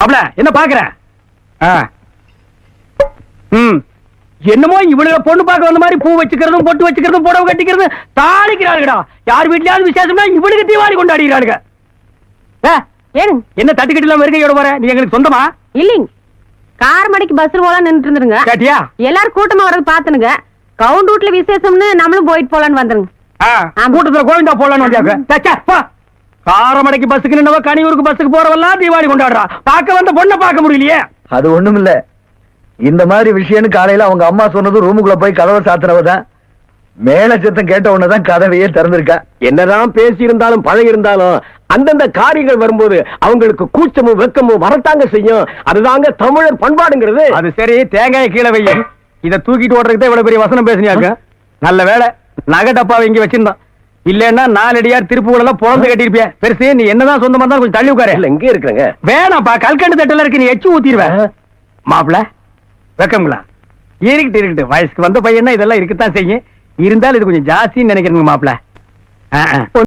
மாப்ள என்ன பாக்குற? என்னமோ இவளுக்கு பொண்ணு பார்க்க வந்த மாதிரி பூ வச்சுக்கிறதும் பொட்டு வச்சுக்கிறதும் புடவை கட்டிக்கிறதும் தாளிக்கிறாளுடா. யார் வீட்லயாவது விசேஷம்னா இவளுக்கு தீபாவளி கொண்டாடுகிறாளுங்க. என்ன தட்டுக்கிட்டு வருகையோட வர? நீ எங்களுக்கு சொந்தமா? இல்லைங்க, காரமடைக்கு பஸ்ல போலாம் நின்றுட்டு இருந்துருங்க. கேட்டியா? எல்லாரும் கூட்டமா வரது பாத்துனுங்க. கவுண்ட் வீட்ல விசேஷம்னு நம்மளும் போயிட்டு போலான்னு வந்துருங்க. கூட்டத்துல கோவிந்தா போலான்னு வந்தாக்க காரமடைக்கு பஸ்ஸுக்கு நின்னவ கனியூருக்கு பஸ்ஸுக்கு போறவெல்லாம் தீபாவளி கொண்டாடுறா. பார்க்க வந்த பொண்ணை பார்க்க முடியலையே. அது ஒண்ணும் இல்ல, இந்த மாதிரி விஷயம்னு காலையில அவங்க அம்மா சொன்னது ரூமுக்குள்ள போய் கதவை சாத்தினவதான் மேல சத்தம் கேட்ட உடனேதான் கதவையே திறந்திருக்கா. என்னதான் பேசி இருந்தாலும் பழகி இருந்தாலும் அந்தந்த காரியங்கள் வரும்போது அவங்களுக்கு கூச்சமும் வெக்கமும் வரத்தாங்க செய்யும். அதுதாங்க தமிழர் பண்பாடுங்கிறது. அது சரி, தேங்காயை கீழே வையும். இதை தூக்கிட்டு ஓடுறதுக்கு இவ்வளவு பெரிய வசனம் பேசினியாங்க. நல்ல வேலை நகை டப்பாவை இங்க வச்சிருந்தான். இல்லன்னா 4 அடியார் திருப்பூர் எல்லாம் பொழந்து கட்டிருப்பிய. பெருசு நீ என்னதான் சொந்தமா இருந்தா கொஞ்சம் தள்ளி உட்காரு. இல்ல இங்க இருக்கிறேங்க. வேணாப்பா, கல்கண்டு தட்டுல இருக்கு, நீ எச்சு ஊத்திடுவேன். மாப்பிள வெக்கங்களா? இருக்கட்டு வயசுக்கு வந்த பையனா இதெல்லாம் இருக்கத்தான் செய்யும். இருந்தாலும் இது கொஞ்சம் ஜாஸ்தின்னு நினைக்கிறேங்க மாப்பிள.